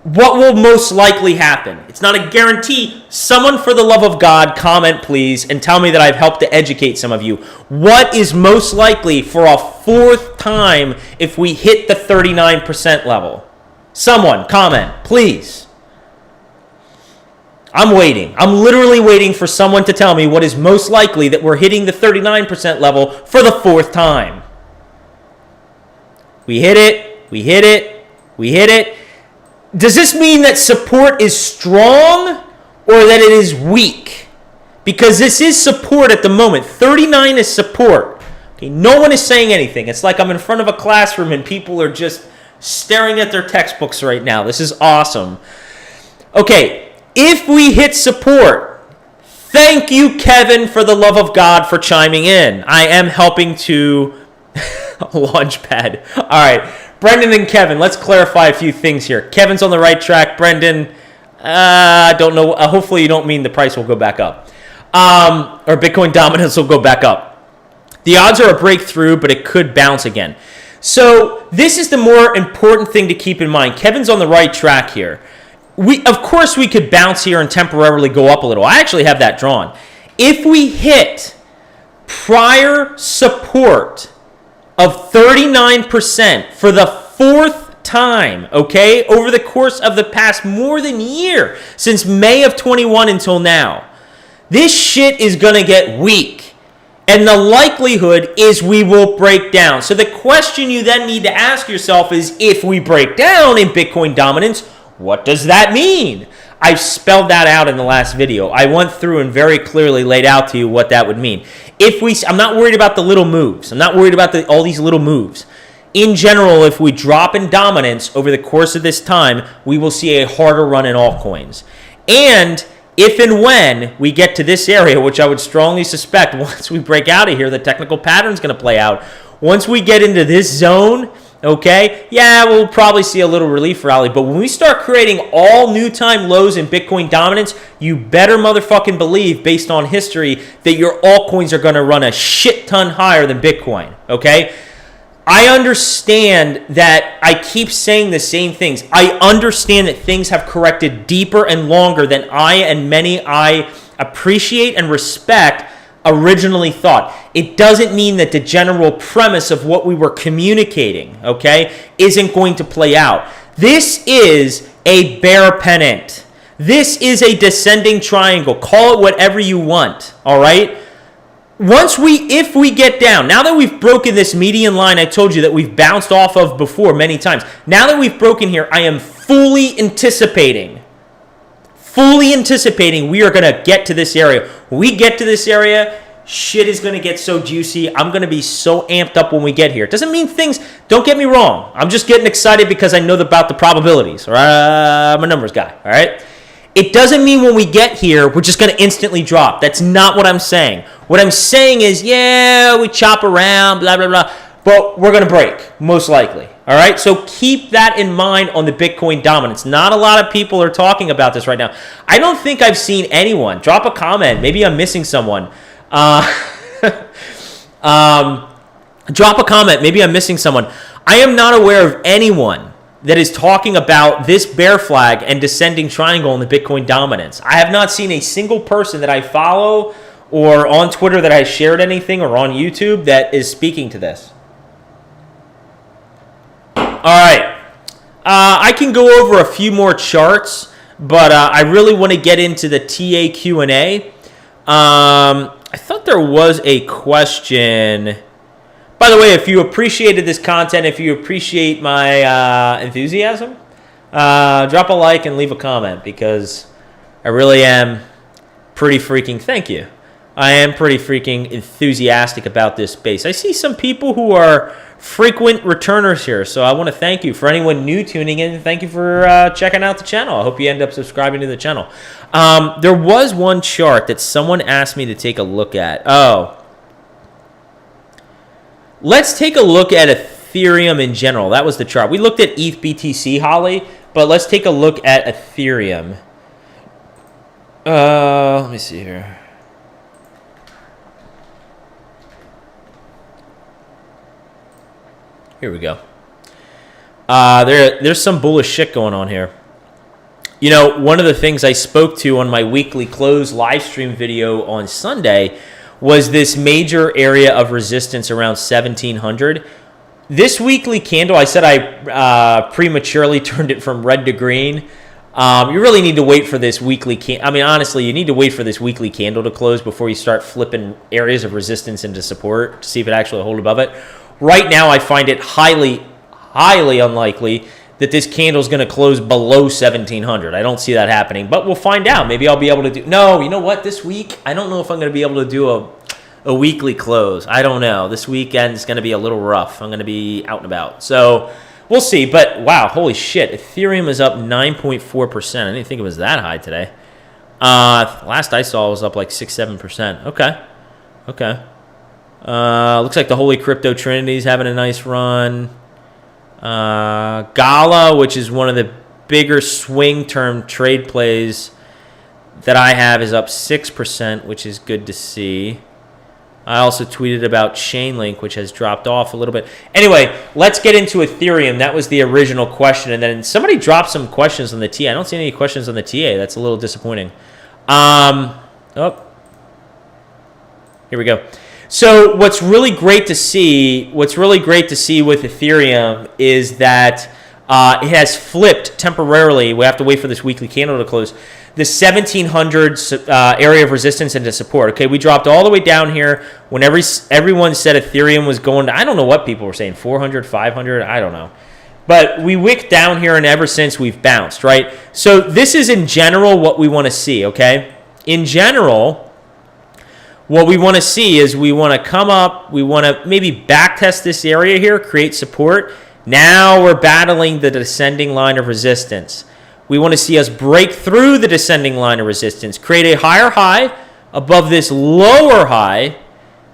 [SPEAKER 1] will most likely happen? It's not a guarantee. Someone, for the love of God, comment please and tell me that I've helped to educate some of you. What is most likely for a 4th time if we hit the 39% level? Someone comment, please. I'm waiting. I'm literally waiting for someone to tell me what is most likely that we're hitting the 39% level for the 4th time. We hit it. We hit it. We hit it. Does this mean that support is strong or that it is weak? Because this is support at the moment. 39 is support. Okay, no one is saying anything. It's like I'm in front of a classroom and people are just staring at their textbooks right now. This is awesome. Okay. If we hit support, thank you, Kevin, for the love of God, for chiming in. I am helping to launch pad. All right, Brendan and Kevin, let's clarify a few things here. Kevin's on the right track. Brendan, I don't know. Hopefully you don't mean the price will go back up. Or Bitcoin dominance will go back up. The odds are a breakthrough, but it could bounce again. So this is the more important thing to keep in mind. Kevin's on the right track here. Of course, we could bounce here and temporarily go up a little. I actually have that drawn. If we hit prior support of 39% for the 4th time, okay, over the course of the past more than year, since May of 21 until now, this shit is going to get weak. And the likelihood is we will break down. So the question you then need to ask yourself is, if we break down in Bitcoin dominance, what does that mean? I've spelled that out in the last video. I went through and very clearly laid out to you what that would mean. I'm not worried about the little moves. I'm not worried about all these little moves. In general, if we drop in dominance over the course of this time, we will see a harder run in altcoins. And if and when we get to this area, which I would strongly suspect once we break out of here, the technical pattern is going to play out. Once we get into this zone, okay, yeah, we'll probably see a little relief rally. But when we start creating all new time lows in Bitcoin dominance, you better motherfucking believe, based on history, that your altcoins are going to run a shit ton higher than Bitcoin, okay? I understand that I keep saying the same things. I understand that things have corrected deeper and longer than I and many I appreciate and respect originally thought. It doesn't mean that the general premise of what we were communicating, okay, isn't going to play out. This is a bear pennant. This is a descending triangle. Call it whatever you want, all right? If we get down, now that we've broken this median line I told you that we've bounced off of before many times, now that we've broken here, I am fully anticipating we are going to get to this area. When we get to this area, shit is going to get so juicy. I'm going to be so amped up when we get here. It doesn't mean things, don't get me wrong. I'm just getting excited because I know about the probabilities. All right? I'm a numbers guy. All right? It doesn't mean when we get here, we're just going to instantly drop. That's not what I'm saying. What I'm saying is, yeah, we chop around, blah, blah, blah, but we're going to break, most likely. All right? So keep that in mind on the Bitcoin dominance. Not a lot of people are talking about this right now. I don't think I've seen anyone. Drop a comment. Maybe I'm missing someone. Drop a comment. Maybe I'm missing someone. I am not aware of anyone that is talking about this bear flag and descending triangle in the Bitcoin dominance. I have not seen a single person that I follow or on Twitter that has shared anything or on YouTube that is speaking to this. All right. I can go over a few more charts, but I really want to get into the TA Q&A. I thought there was a question. By the way, if you appreciated this content, if you appreciate my enthusiasm, drop a like and leave a comment because I really am pretty freaking, thank you. I am pretty freaking enthusiastic about this space. I see some people who are frequent returners here, so I want to thank you. For anyone new tuning in, thank you for checking out the channel. I hope you end up subscribing to the channel. There was one chart that someone asked me to take a look at. Let's take a look at Ethereum in general. That was the chart. We looked at ETH BTC, Holly, but let's take a look at Ethereum. Let me see here. Here we go. There's some bullish shit going on here. You know, one of the things I spoke to on my weekly close live stream video on Sunday was this major area of resistance around 1700. This weekly candle, I said I prematurely turned it from red to green. You really need to wait for this weekly candle. I mean, honestly, you need to wait for this weekly candle to close before you start flipping areas of resistance into support to see if it actually holds above it. Right now, I find it highly unlikely that this candle is going to close below 1700. I don't see that happening, but we'll find out. Maybe I'll be able to do... No, you know what? This week, I don't know if I'm going to be able to do a weekly close. I don't know. This weekend is going to be a little rough. I'm going to be out and about. So we'll see. But wow, holy shit. Ethereum is up 9.4%. I didn't think it was that high today. Last I saw it was up like 6-7%. Okay. Looks like the Holy Crypto Trinity is having a nice run. Gala, which is one of the bigger swing term trade plays that I have, is up 6%, which is good to see. I also tweeted about Chainlink, which has dropped off a little bit. Anyway, let's get into Ethereum. That was the original question. And then somebody dropped some questions on the TA. I don't see any questions on the TA. That's a little disappointing. Here we go. So what's really great to see with Ethereum is that it has flipped temporarily. We have to wait for this weekly candle to close. The 1700 area of resistance into support. Okay, we dropped all the way down here when everyone said Ethereum was going to, I don't know what people were saying, 400, 500, I don't know. But we wicked down here, and ever since we've bounced, right? So this is in general what we want to see, okay? In general, what we want to see is we want to come up, we want to maybe backtest this area here, create support. Now we're battling the descending line of resistance. We want to see us break through the descending line of resistance, create a higher high above this lower high.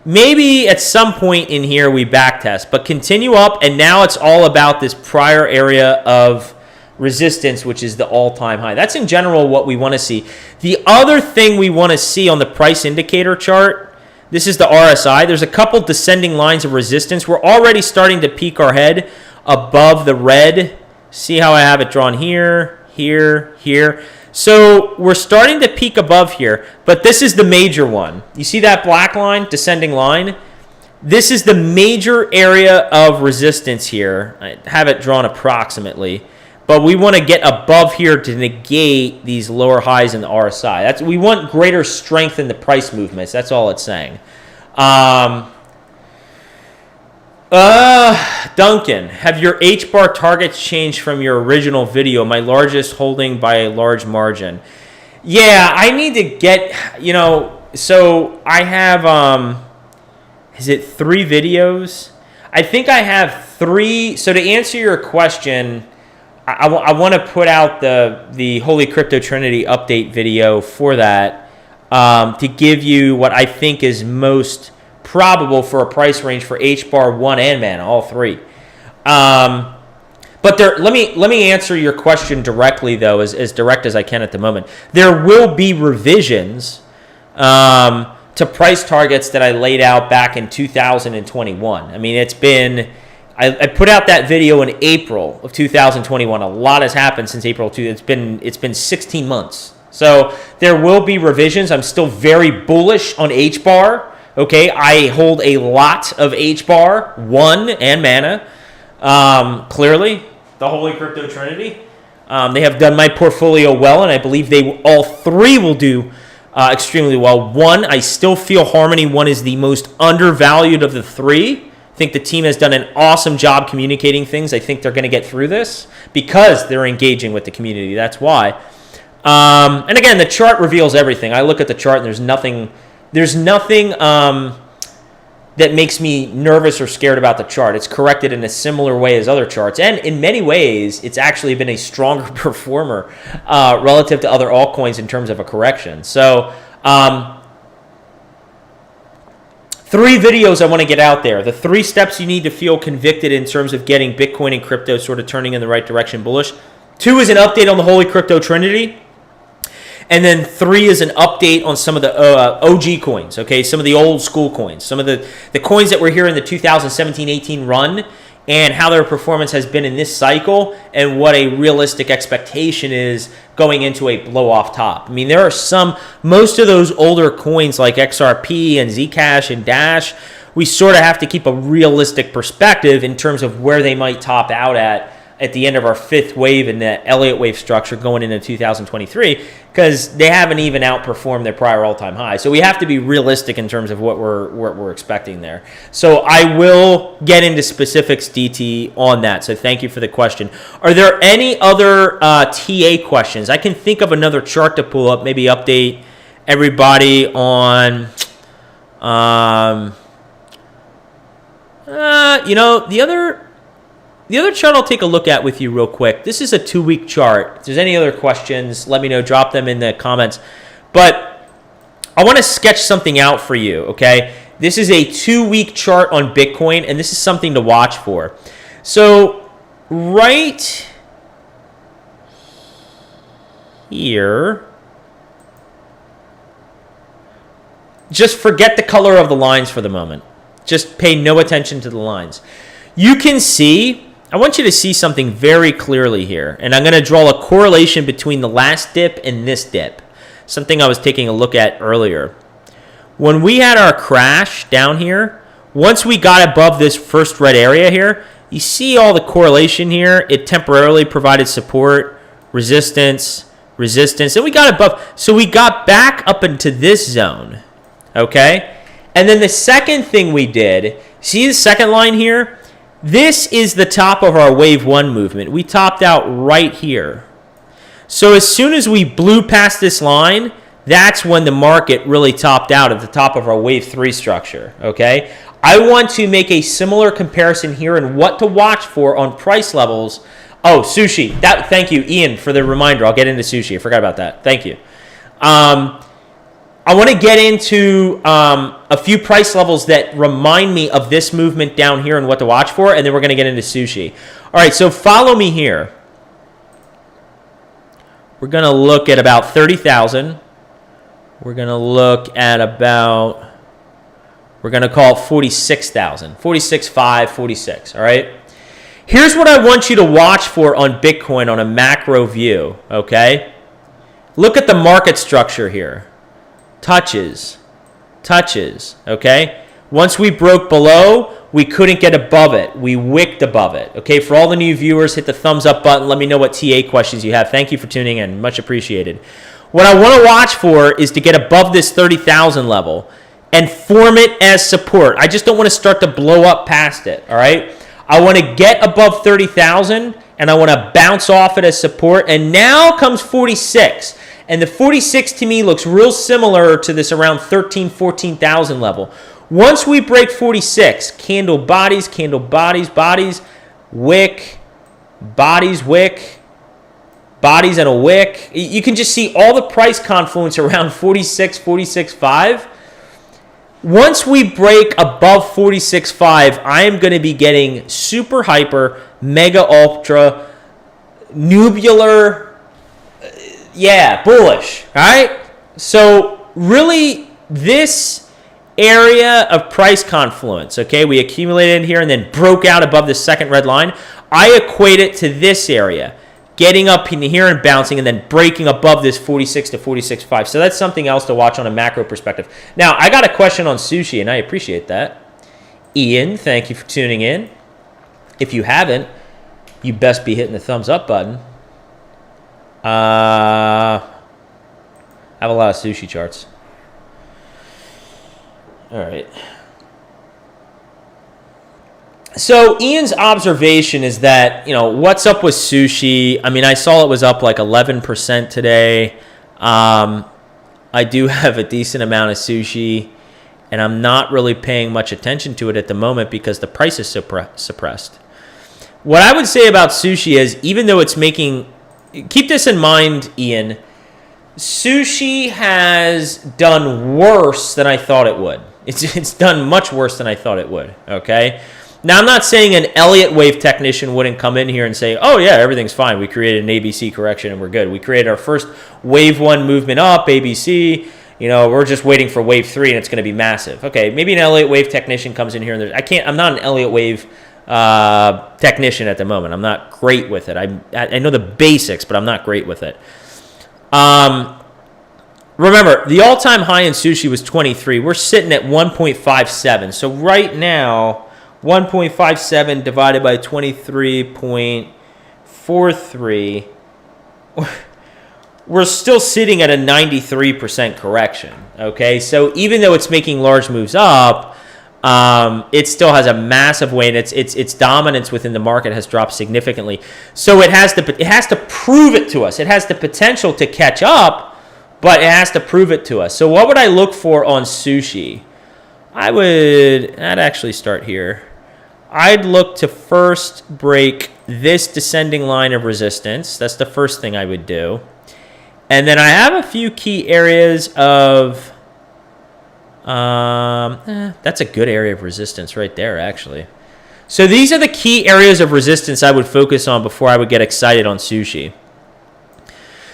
[SPEAKER 1] Maybe at some point in here we backtest, but continue up, and now it's all about this prior area of resistance, which is the all-time high. That's in general what we want to see. The other thing we want to see on the price indicator chart, this is the RSI. There's a couple descending lines of resistance. We're already starting to peek our head above the red. See how I have it drawn here, here, here. So we're starting to peak above here, but this is the major one. You see that black line, descending line? This is the major area of resistance here. I have it drawn approximately, but we want to get above here to negate these lower highs in the RSI. We want greater strength in the price movements. That's all it's saying. Duncan, have your H-bar targets changed from your original video? My largest holding by a large margin. Yeah, I need to get, so I have, is it 3 videos? I think I have 3. So to answer your question, I want to put out the Holy Crypto Trinity update video for that to give you what I think is most probable for a price range for H-bar, 1, and Mana, all 3. But let me answer your question directly, though, as direct as I can at the moment. There will be revisions to price targets that I laid out back in 2021. I mean, it's been... I put out that video in April of 2021. A lot has happened since April 2. It's been 16 months. So there will be revisions. I'm still very bullish on H-bar. Okay, I hold a lot of H-bar, 1, and Mana. Clearly, the Holy Crypto Trinity. They have done my portfolio well, and I believe all 3 will do extremely well. 1, I still feel Harmony 1 is the most undervalued of the 3. I think the team has done an awesome job communicating things. I think they're going to get through this because they're engaging with the community. That's why. And again, the chart reveals everything. I look at the chart and there's nothing that makes me nervous or scared about the chart. It's corrected in a similar way as other charts. And in many ways, it's actually been a stronger performer relative to other altcoins in terms of a correction. So 3 videos I want to get out there. The 3 steps you need to feel convicted in terms of getting Bitcoin and crypto sort of turning in the right direction bullish. 2 is an update on the Holy Crypto Trinity. And then 3 is an update on some of the OG coins, okay? Some of the old school coins. Some of the coins that were here in the 2017-18 run and how their performance has been in this cycle and what a realistic expectation is going into a blow-off top. I mean, there are most of those older coins like XRP and Zcash and Dash, we sort of have to keep a realistic perspective in terms of where they might top out at the end of our 5th wave in the Elliott wave structure going into 2023 because they haven't even outperformed their prior all-time high. So we have to be realistic in terms of what we're expecting there. So I will get into specifics, DT, on that. So thank you for the question. Are there any other TA questions? I can think of another chart to pull up, maybe update everybody on... The other chart I'll take a look at with you real quick. This is a 2-week chart. If there's any other questions, let me know. Drop them in the comments. But I want to sketch something out for you, okay? This is a 2-week chart on Bitcoin, and this is something to watch for. So right here, just forget the color of the lines for the moment. Just pay no attention to the lines. You can see... I want you to see something very clearly here, and I'm going to draw a correlation between the last dip and this dip, something I was taking a look at earlier. When we had our crash down here, once we got above this first red area here, you see all the correlation here. It temporarily provided support, resistance, and we got above. So we got back up into this zone, okay? And then the second thing we did, see the second line here? This is the top of our wave 1 movement. We topped out right here. So as soon as we blew past this line, that's when the market really topped out at the top of our wave 3 structure, okay? I want to make a similar comparison here and what to watch for on price levels. Oh, sushi. Thank you, Ian, for the reminder. I'll get into sushi. I forgot about that. Thank you. I want to get into a few price levels that remind me of this movement down here and what to watch for, and then we're going to get into sushi. All right, so follow me here. We're going to look at about 30,000. We're going to look at about, we're going to call it 46,000. 46.5, 46, all right? Here's what I want you to watch for on Bitcoin on a macro view, okay? Look at the market structure here. Touches, okay? Once we broke below, we couldn't get above it. We wicked above it, okay? For all the new viewers, hit the thumbs up button. Let me know what TA questions you have. Thank you for tuning in. Much appreciated. What I want to watch for is to get above this 30,000 level and form it as support. I just don't want to start to blow up past it, all right? I want to get above 30,000 and I want to bounce off it as support. And now comes 46. And the 46 to me looks real similar to this around 14,000 level. Once we break 46, candle bodies, wick, bodies, wick, bodies and a wick. You can just see all the price confluence around 46, 46.5. Once we break above 46.5, I am going to be getting super hyper, mega ultra, nubular, bullish. All right? So really, this area of price confluence, okay, we accumulated here and then broke out above the second red line. I equate it to this area, getting up in here and bouncing and then breaking above this 46 to 46.5. So that's something else to watch on a macro perspective. Now, I got a question on sushi, and I appreciate that. Ian, thank you for tuning in. If you haven't, you best be hitting the thumbs up button. I have a lot of sushi charts. All right. So Ian's observation is that, what's up with sushi? I mean, I saw it was up like 11% today. I do have a decent amount of sushi, and I'm not really paying much attention to it at the moment because the price is suppressed. What I would say about sushi is, even though it's making... Keep this in mind, Ian. Sushi has done worse than I thought it would. It's done much worse than I thought it would, okay? Now, I'm not saying an Elliott wave technician wouldn't come in here and say, oh, yeah, everything's fine. We created an ABC correction and we're good. We created our first wave 1 movement up, ABC. We're just waiting for wave 3 and it's going to be massive. Okay, maybe an Elliott wave technician comes in here and I'm not an Elliott wave technician at the moment. I'm not great with it. I know the basics, but I'm not great with it. Remember, the all-time high in sushi was 23. We're sitting at 1.57. So right now, 1.57 divided by 23.43, we're still sitting at a 93% correction, okay? So even though it's making large moves up, it still has a massive weight. Its dominance within the market has dropped significantly. So it has to prove it to us. It has the potential to catch up, but it has to prove it to us. So what would I look for on sushi? I'd actually start here. I'd look to first break this descending line of resistance. That's the first thing I would do. And then I have a few key areas of... that's a good area of resistance right there, actually. So these are the key areas of resistance I would focus on before I would get excited on sushi.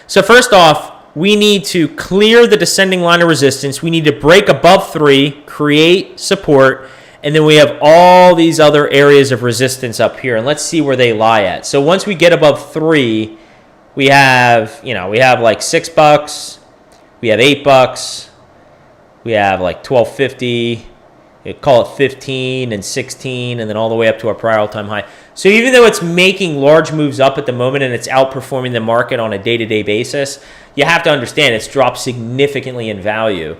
[SPEAKER 1] So first off, we need to clear the descending line of resistance. We need to break above 3, create support, and then we have all these other areas of resistance up here. And let's see where they lie at. So once we get above 3, we have like $6, we have $8, we have like $12.50, call it 15 and 16, and then all the way up to our prior all-time high. So even though it's making large moves up at the moment and it's outperforming the market on a day-to-day basis, you have to understand it's dropped significantly in value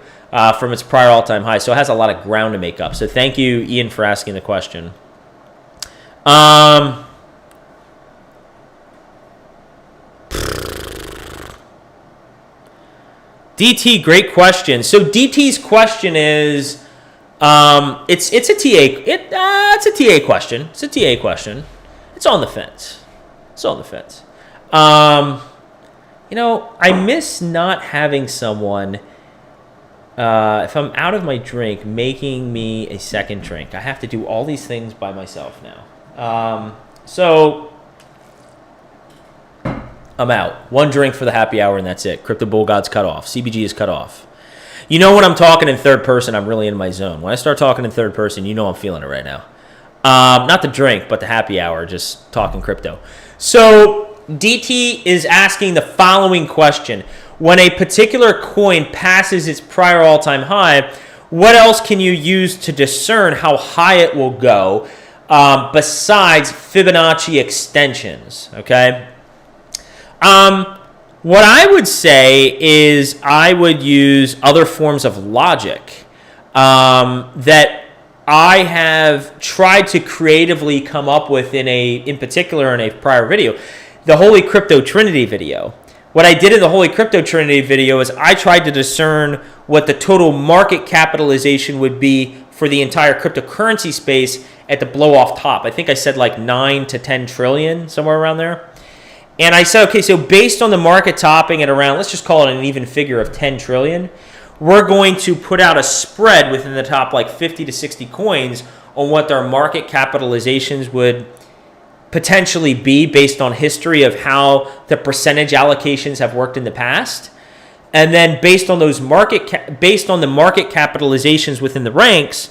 [SPEAKER 1] from its prior all-time high. So it has a lot of ground to make up. So thank you, Ian, for asking the question. DT, great question. So DT's question is, it's a TA question. It's a TA question. It's on the fence. I miss not having someone, if I'm out of my drink, making me a second drink. I have to do all these things by myself now. So I'm out. One drink for the happy hour and that's it. Crypto Bull God's cut off. CBG is cut off. When I'm talking in third person, I'm really in my zone. When I start talking in third person, I'm feeling it right now. Not the drink, but the happy hour, just talking crypto. So DT is asking the following question. When a particular coin passes its prior all-time high, what else can you use to discern how high it will go besides Fibonacci extensions? Okay. What I would say is I would use other forms of logic that I have tried to creatively come up with in particular in a prior video, the Holy Crypto Trinity video. What I did in the Holy Crypto Trinity video is I tried to discern what the total market capitalization would be for the entire cryptocurrency space at the blow off top. I think I said like 9 to 10 trillion, somewhere around there. And I said, okay, so based on the market topping at around, let's just call it an even figure of 10 trillion, we're going to put out a spread within the top like 50 to 60 coins on what their market capitalizations would potentially be based on history of how the percentage allocations have worked in the past. And then based on those based on the market capitalizations within the ranks,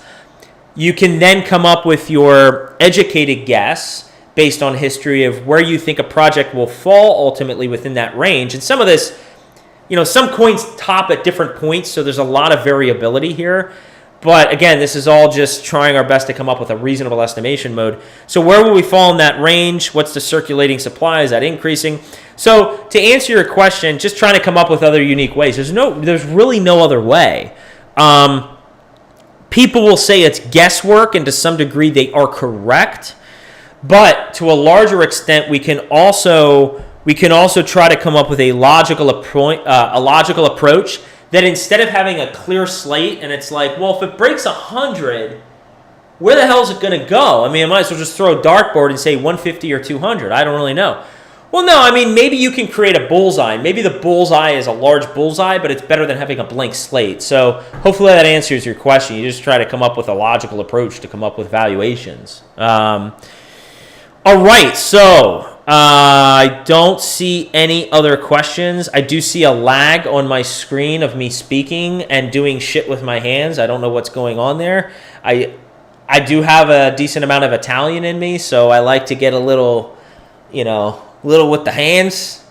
[SPEAKER 1] you can then come up with your educated guess based on history of where you think a project will fall ultimately within that range. And some of this, some coins top at different points, so there's a lot of variability here. But again, this is all just trying our best to come up with a reasonable estimation mode. So where will we fall in that range? What's the circulating supply? Is that increasing? So to answer your question, just trying to come up with other unique ways. There's really no other way. People will say it's guesswork, and to some degree they are correct. But to a larger extent, we can also try to come up with a logical approach that instead of having a clear slate and it's like, well, if it breaks 100, where the hell is it going to go? I mean, I might as well just throw a dartboard and say 150 or 200. I don't really know. Well, no, I mean, maybe you can create a bullseye. Maybe the bullseye is a large bullseye, but it's better than having a blank slate. So hopefully that answers your question. You just try to come up with a logical approach to come up with valuations. All right, so I don't see any other questions. I do see a lag on my screen of me speaking and doing shit with my hands. I don't know what's going on there. I do have a decent amount of Italian in me, so I like to get a little, little with the hands,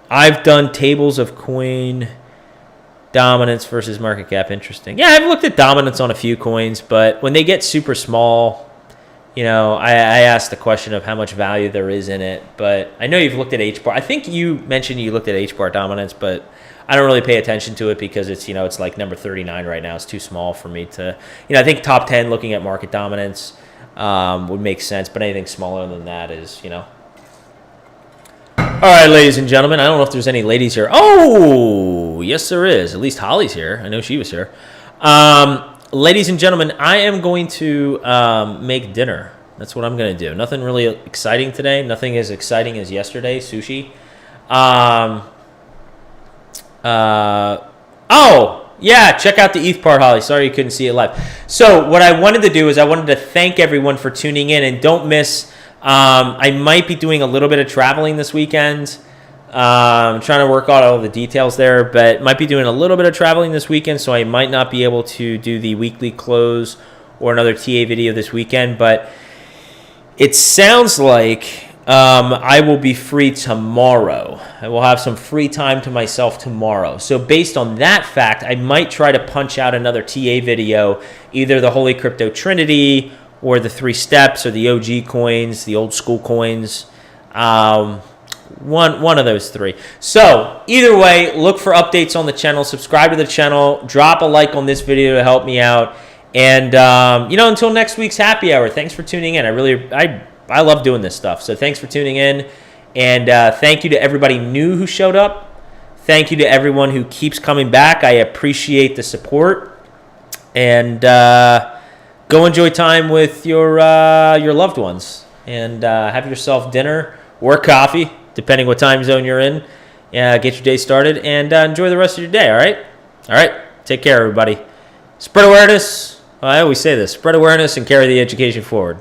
[SPEAKER 1] I've done tables of coin dominance versus market cap. Interesting. Yeah, I've looked at dominance on a few coins, but when they get super small, I asked the question of how much value there is in it. But I know you've looked at H bar. I think you mentioned you looked at H bar dominance, but I don't really pay attention to it because it's it's like number 39 right now. It's too small for me to I think top 10 looking at market dominance would make sense, but anything smaller than that is All right, ladies and gentlemen, I don't know if there's any ladies here. Oh, yes, there is. At least Holly's here. I know she was here. Ladies and gentlemen, I am going to make dinner. That's what I'm going to do. Nothing really exciting today. Nothing as exciting as yesterday, sushi. Oh, yeah, check out the ETH part, Holly. Sorry you couldn't see it live. So what I wanted to do is I wanted to thank everyone for tuning in, and don't miss... I might be doing a little bit of traveling this weekend. I'm trying to work out all the details there, but might be doing a little bit of traveling this weekend, so I might not be able to do the weekly close or another TA video this weekend, but it sounds like I will be free tomorrow. I will have some free time to myself tomorrow. So based on that fact, I might try to punch out another TA video, either the Holy Crypto Trinity or the 3 steps, or the OG coins, the old school coins, one of those 3. So either way, look for updates on the channel, subscribe to the channel, drop a like on this video to help me out, and until next week's happy hour, thanks for tuning in. I love doing this stuff, so thanks for tuning in, and thank you to everybody new who showed up. Thank you to everyone who keeps coming back. I appreciate the support, and go enjoy time with your loved ones, and have yourself dinner or coffee, depending what time zone you're in. Get your day started, and enjoy the rest of your day, all right? All right, take care, everybody. Spread awareness. I always say this. Spread awareness and carry the education forward.